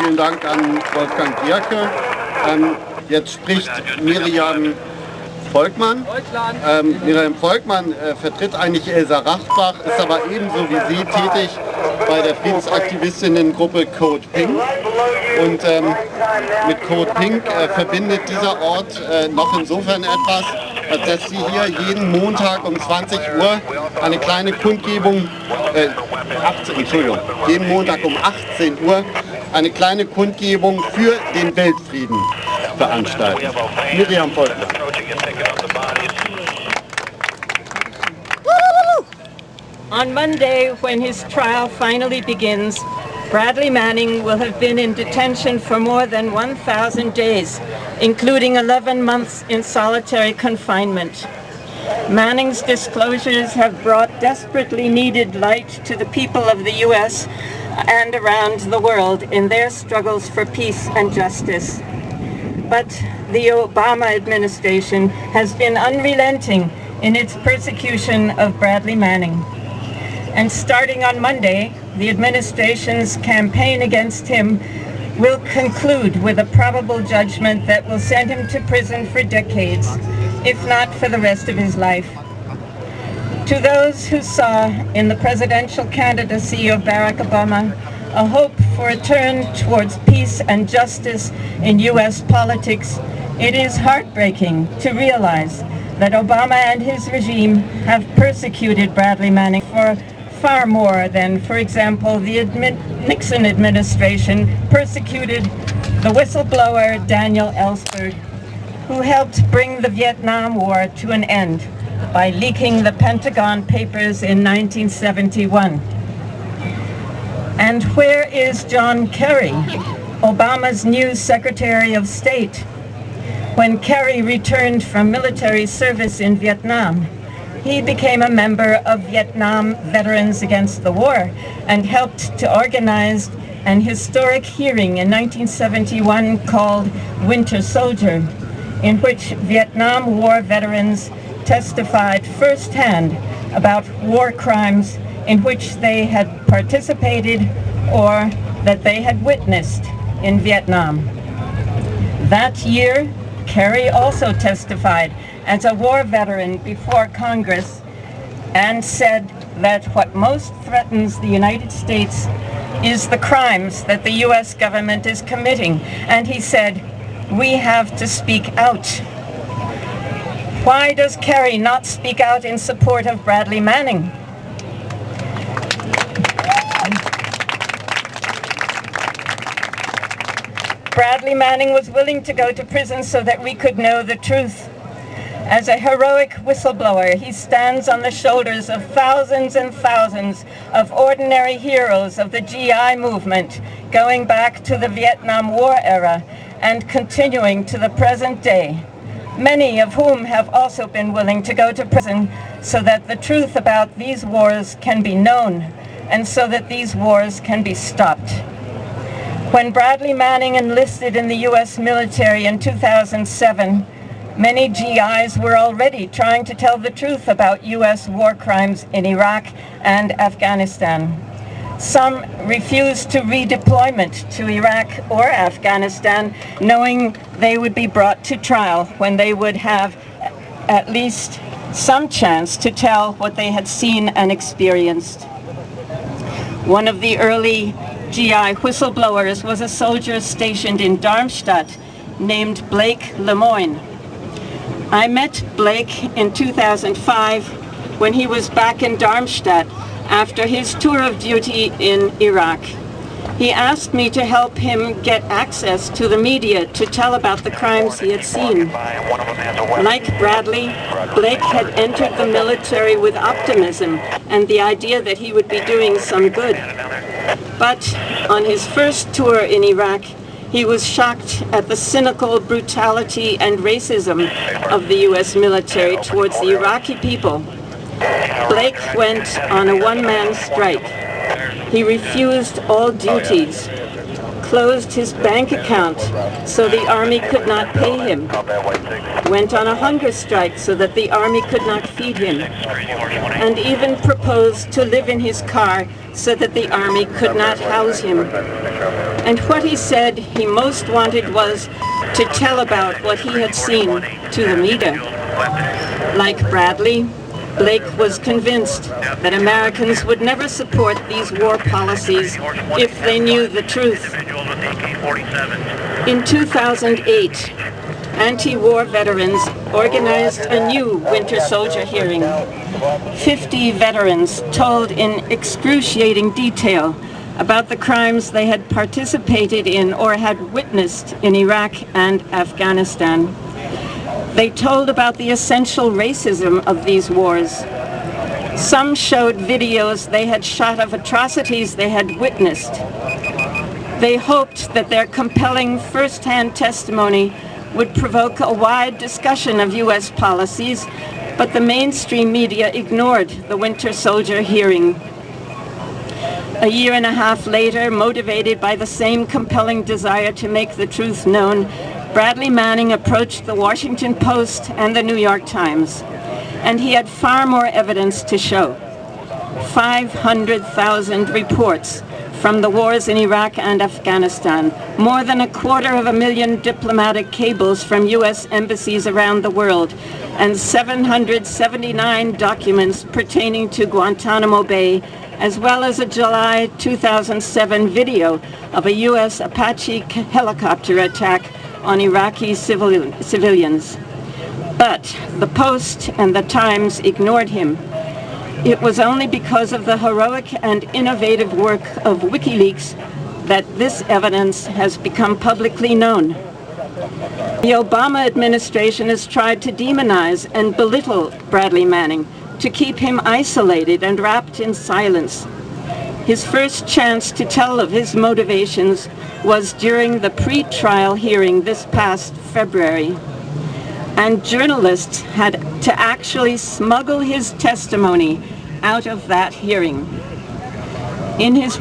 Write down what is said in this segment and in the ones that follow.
vielen Dank an Wolfgang Gierke. Jetzt spricht Miriam Volkmann. Miriam Volkmann vertritt eigentlich Elsa Rachtbach, ist aber ebenso wie sie tätig bei der Friedensaktivistinnengruppe Code Pink. Und mit Code Pink verbindet dieser Ort noch insofern etwas, als dass sie hier jeden Montag um 20 Uhr eine kleine Kundgebung, jeden Montag um 18 Uhr eine kleine Kundgebung für den Weltfrieden veranstalten. Miriam Volkmann. On Monday, when his trial finally begins, Bradley Manning will have been in detention for more than 1,000 days, including 11 months in solitary confinement. Manning's disclosures have brought desperately needed light to the people of the U.S. and around the world in their struggles for peace and justice. But the Obama administration has been unrelenting in its persecution of Bradley Manning. And starting on Monday, the administration's campaign against him will conclude with a probable judgment that will send him to prison for decades, if not for the rest of his life. To those who saw in the presidential candidacy of Barack Obama a hope for a turn towards peace and justice in U.S. politics, it is heartbreaking to realize that Obama and his regime have persecuted Bradley Manning for far more than, for example, the Nixon administration persecuted the whistleblower Daniel Ellsberg, who helped bring the Vietnam War to an end by leaking the Pentagon Papers in 1971. And where is John Kerry, Obama's new Secretary of State? When Kerry returned from military service in Vietnam, he became a member of Vietnam Veterans Against the War and helped to organize an historic hearing in 1971 called Winter Soldier, in which Vietnam War veterans testified firsthand about war crimes in which they had participated or that they had witnessed in Vietnam. That year, Kerry also testified as a war veteran before Congress and said that what most threatens the United States is the crimes that the U.S. government is committing. And he said, we have to speak out. Why does Kerry not speak out in support of Bradley Manning? Bradley Manning was willing to go to prison so that we could know the truth. As a heroic whistleblower, he stands on the shoulders of thousands and thousands of ordinary heroes of the GI movement, going back to the Vietnam War era and continuing to the present day, many of whom have also been willing to go to prison so that the truth about these wars can be known and so that these wars can be stopped. When Bradley Manning enlisted in the U.S. military in 2007, many GIs were already trying to tell the truth about U.S. war crimes in Iraq and Afghanistan. Some refused to redeployment to Iraq or Afghanistan, knowing they would be brought to trial when they would have at least some chance to tell what they had seen and experienced. One of the early GI whistleblowers was a soldier stationed in Darmstadt named Blake Lemoyne. I met Blake in 2005 when he was back in Darmstadt after his tour of duty in Iraq. He asked me to help him get access to the media to tell about the crimes he had seen. Like Bradley, Blake had entered the military with optimism and the idea that he would be doing some good. But on his first tour in Iraq, he was shocked at the cynical brutality and racism of the U.S. military towards the Iraqi people. Blake went on a one-man strike. He refused all duties, closed his bank account so the army could not pay him, went on a hunger strike so that the army could not feed him, and even proposed to live in his car so that the army could not house him. And what he said he most wanted was to tell about what he had seen to the media. Like Bradley, Blake was convinced that Americans would never support these war policies if they knew the truth. In 2008, anti-war veterans organized a new winter soldier hearing. 50 veterans told in excruciating detail about the crimes they had participated in or had witnessed in Iraq and Afghanistan. They told about the essential racism of these wars. Some showed videos they had shot of atrocities they had witnessed. They hoped that their compelling first-hand testimony would provoke a wide discussion of U.S. policies, but the mainstream media ignored the Winter Soldier hearing. A year and a half later, motivated by the same compelling desire to make the truth known, Bradley Manning approached the Washington Post and the New York Times, and he had far more evidence to show. 500,000 reports from the wars in Iraq and Afghanistan, more than 250,000 diplomatic cables from U.S. embassies around the world, and 779 documents pertaining to Guantanamo Bay, as well as a July 2007 video of a U.S. Apache helicopter attack on Iraqi civilians. But the Post and the Times ignored him. It was only because of the heroic and innovative work of WikiLeaks that this evidence has become publicly known. The Obama administration has tried to demonize and belittle Bradley Manning, to keep him isolated and wrapped in silence. His first chance to tell of his motivations was during the pre-trial hearing this past February. And journalists had to actually smuggle his testimony out of that hearing. In his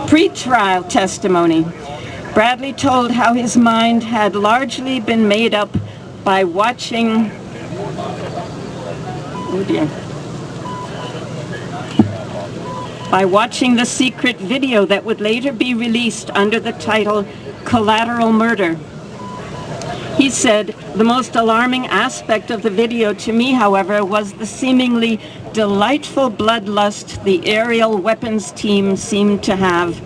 pre-trial testimony, Bradley told how his mind had largely been made up by watching the secret video that would later be released under the title Collateral Murder. He said, the most alarming aspect of the video to me, however, was the seemingly delightful bloodlust the aerial weapons team seemed to have.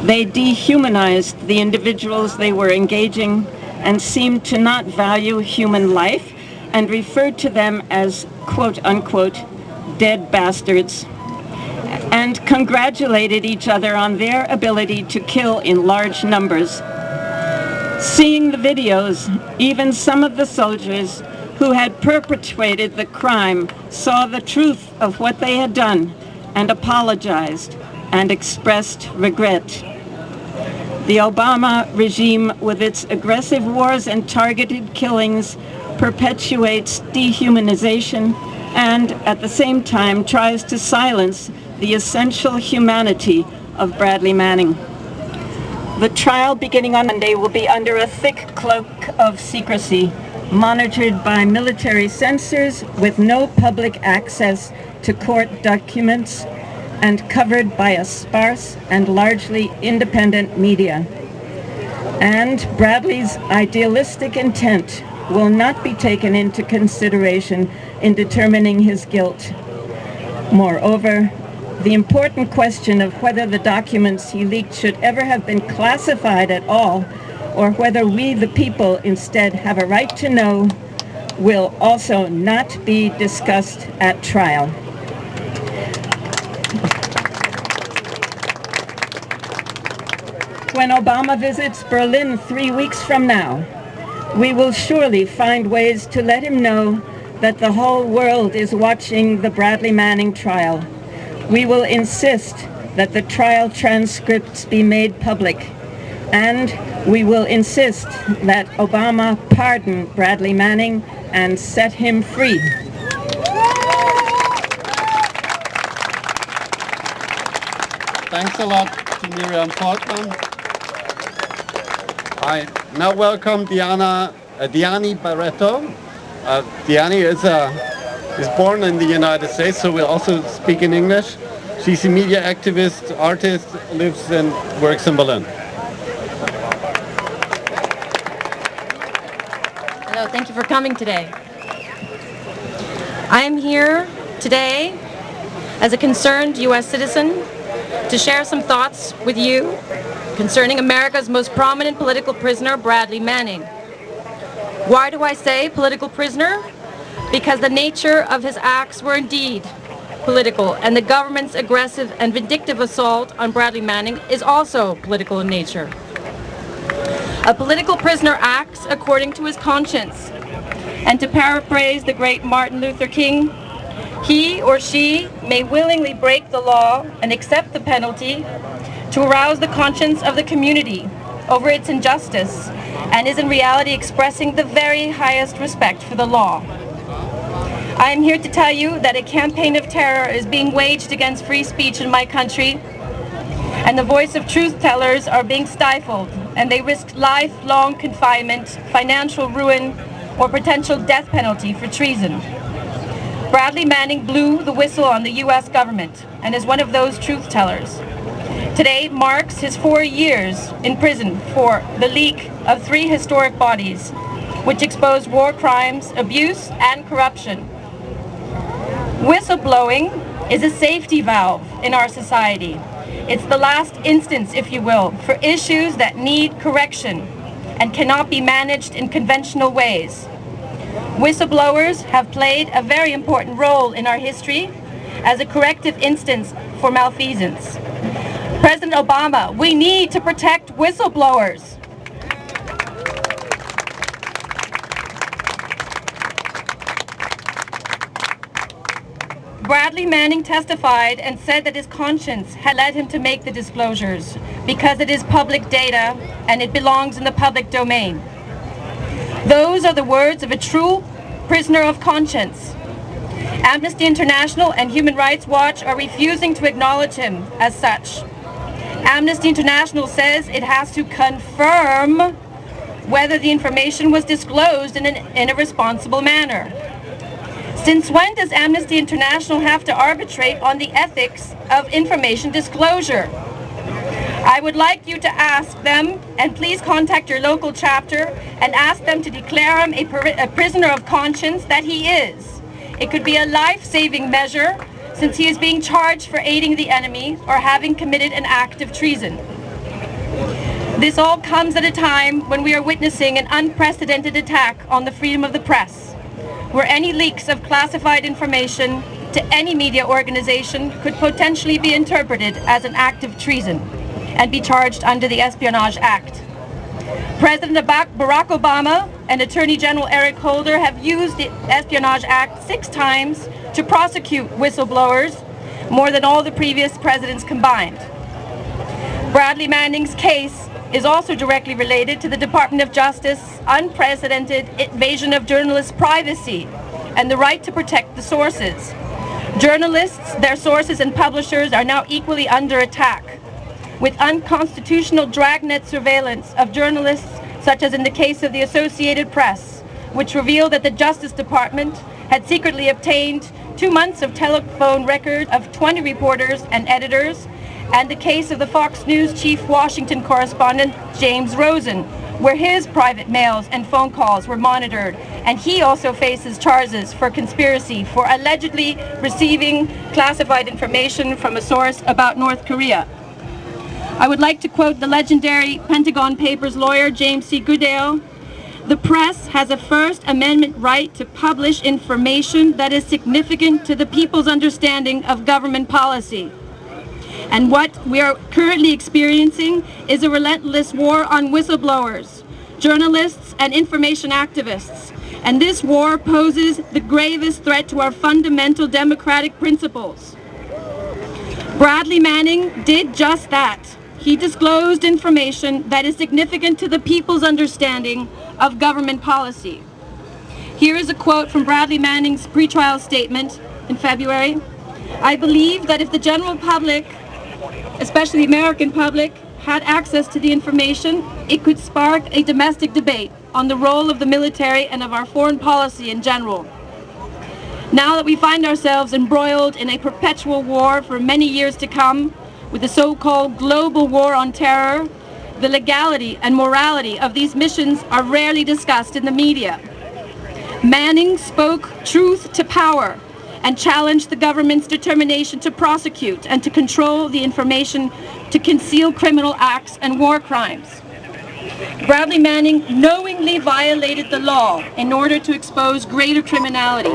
They dehumanized the individuals they were engaging and seemed to not value human life and referred to them as, quote unquote, dead bastards, and congratulated each other on their ability to kill in large numbers. Seeing the videos, even some of the soldiers who had perpetrated the crime saw the truth of what they had done and apologized and expressed regret. The Obama regime, with its aggressive wars and targeted killings, perpetuates dehumanization and, at the same time, tries to silence the essential humanity of Bradley Manning. The trial beginning on Monday will be under a thick cloak of secrecy, monitored by military censors with no public access to court documents and covered by a sparse and largely independent media. And Bradley's idealistic intent will not be taken into consideration in determining his guilt. Moreover, the important question of whether the documents he leaked should ever have been classified at all, or whether we, the people, instead have a right to know, will also not be discussed at trial. When Obama visits Berlin 3 weeks from now, we will surely find ways to let him know that the whole world is watching the Bradley Manning trial. We will insist that the trial transcripts be made public, and we will insist that Obama pardon Bradley Manning and set him free. Thanks a lot to Miriam Portman. I now welcome Diani Barreto. Diani is born in the United States, so we'll also speak in English. She's a media activist, artist, lives and works in Berlin. Hello, thank you for coming today. I am here today as a concerned U.S. citizen to share some thoughts with you concerning America's most prominent political prisoner, Bradley Manning. Why do I say political prisoner? Because the nature of his acts were indeed political, and the government's aggressive and vindictive assault on Bradley Manning is also political in nature. A political prisoner acts according to his conscience, and to paraphrase the great Martin Luther King, he or she may willingly break the law and accept the penalty to arouse the conscience of the community over its injustice, and is in reality expressing the very highest respect for the law. I am here to tell you that a campaign of terror is being waged against free speech in my country, and the voice of truth tellers are being stifled, and they risk lifelong confinement, financial ruin, or potential death penalty for treason. Bradley Manning blew the whistle on the U.S. government and is one of those truth tellers. Today marks his 4 years in prison for the leak of 3 historic bodies, which exposed war crimes, abuse, and corruption. Whistleblowing is a safety valve in our society. It's the last instance, if you will, for issues that need correction and cannot be managed in conventional ways. Whistleblowers have played a very important role in our history as a corrective instance for malfeasance. President Obama, we need to protect whistleblowers. Bradley Manning testified and said that his conscience had led him to make the disclosures because it is public data and it belongs in the public domain. Those are the words of a true prisoner of conscience. Amnesty International and Human Rights Watch are refusing to acknowledge him as such. Amnesty International says it has to confirm whether the information was disclosed in a responsible manner. Since when does Amnesty International have to arbitrate on the ethics of information disclosure? I would like you to ask them, and please contact your local chapter and ask them to declare him a prisoner of conscience that he is. It could be a life-saving measure since he is being charged for aiding the enemy or having committed an act of treason. This all comes at a time when we are witnessing an unprecedented attack on the freedom of the press, where any leaks of classified information to any media organization could potentially be interpreted as an act of treason and be charged under the Espionage Act. President Barack Obama and Attorney General Eric Holder have used the Espionage Act 6 times to prosecute whistleblowers, more than all the previous presidents combined. Bradley Manning's case is also directly related to the Department of Justice's unprecedented invasion of journalists' privacy and the right to protect the sources. Journalists, their sources, and publishers are now equally under attack, with unconstitutional dragnet surveillance of journalists, such as in the case of the Associated Press, which revealed that the Justice Department had secretly obtained 2 months of telephone record of 20 reporters and editors, and the case of the Fox News chief Washington correspondent James Rosen, where his private mails and phone calls were monitored, and he also faces charges for conspiracy for allegedly receiving classified information from a source about North Korea. I would like to quote the legendary Pentagon Papers lawyer James C. Goodale. The press has a First Amendment right to publish information that is significant to the people's understanding of government policy. And what we are currently experiencing is a relentless war on whistleblowers, journalists, and information activists. And this war poses the gravest threat to our fundamental democratic principles. Bradley Manning did just that. He disclosed information that is significant to the people's understanding of government policy. Here is a quote from Bradley Manning's pretrial statement in February. I believe that if the general public, especially the American public, had access to the information, it could spark a domestic debate on the role of the military and of our foreign policy in general. Now that we find ourselves embroiled in a perpetual war for many years to come, with the so-called global war on terror, the legality and morality of these missions are rarely discussed in the media. Manning spoke truth to power and challenged the government's determination to prosecute and to control the information to conceal criminal acts and war crimes. Bradley Manning knowingly violated the law in order to expose greater criminality,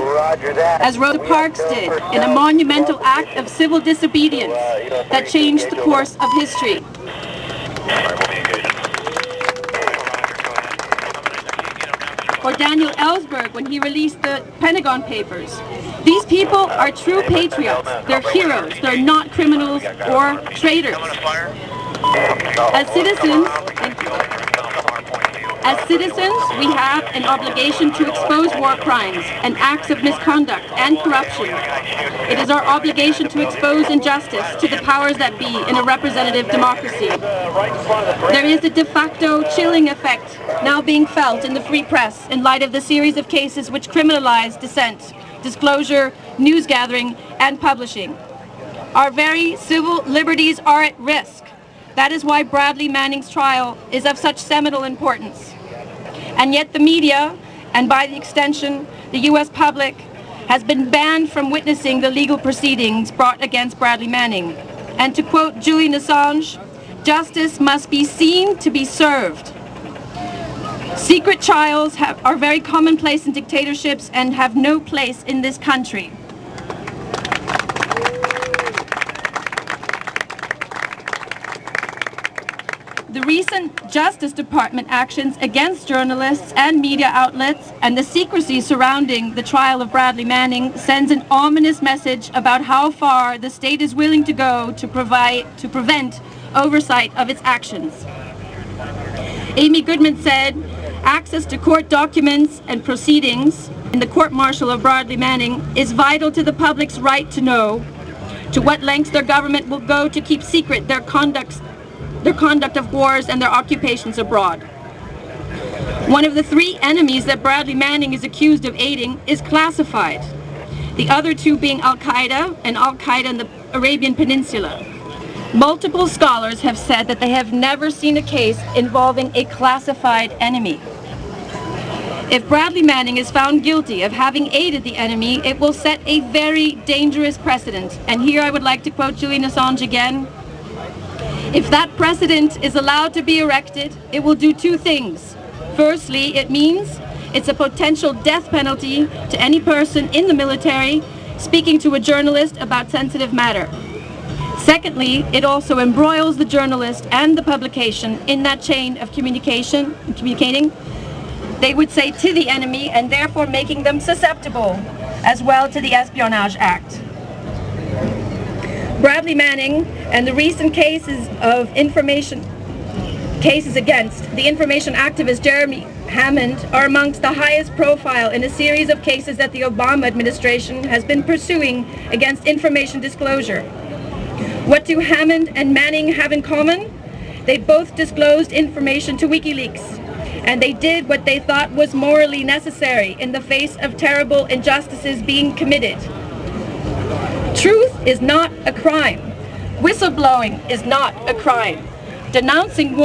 as Rosa Parks did in a monumental act of civil disobedience that changed the course of history. Or Daniel Ellsberg when he released the Pentagon Papers. These people are true patriots. They're heroes. They're not criminals or traitors. As citizens, we have an obligation to expose war crimes and acts of misconduct and corruption. It is our obligation to expose injustice to the powers that be in a representative democracy. There is a de facto chilling effect now being felt in the free press in light of the series of cases which criminalize dissent, disclosure, news gathering, and publishing. Our very civil liberties are at risk. That is why Bradley Manning's trial is of such seminal importance. And yet the media, and by the extension, the U.S. public, has been banned from witnessing the legal proceedings brought against Bradley Manning. And to quote Julian Assange, "Justice must be seen to be served." Secret trials are very commonplace in dictatorships and have no place in this country. The recent Justice Department actions against journalists and media outlets and the secrecy surrounding the trial of Bradley Manning sends an ominous message about how far the state is willing to go to prevent oversight of its actions. Amy Goodman said, "Access to court documents and proceedings in the court-martial of Bradley Manning is vital to the public's right to know to what lengths their government will go to keep secret their conduct of wars and their occupations abroad." One of the three enemies that Bradley Manning is accused of aiding is classified, the other two being Al-Qaeda and Al-Qaeda in the Arabian Peninsula. Multiple scholars have said that they have never seen a case involving a classified enemy. If Bradley Manning is found guilty of having aided the enemy, it will set a very dangerous precedent. And here I would like to quote Julian Assange again. "If that precedent is allowed to be erected, it will do two things. Firstly, it means it's a potential death penalty to any person in the military speaking to a journalist about sensitive matter. Secondly, it also embroils the journalist and the publication in that chain of communicating, they would say, to the enemy, and therefore making them susceptible as well to the Espionage Act." Bradley Manning and the recent cases against the information activist Jeremy Hammond are amongst the highest profile in a series of cases that the Obama administration has been pursuing against information disclosure. What do Hammond and Manning have in common? They both disclosed information to WikiLeaks, and they did what they thought was morally necessary in the face of terrible injustices being committed. Truth is not a crime. Whistleblowing is not a crime. Denouncing war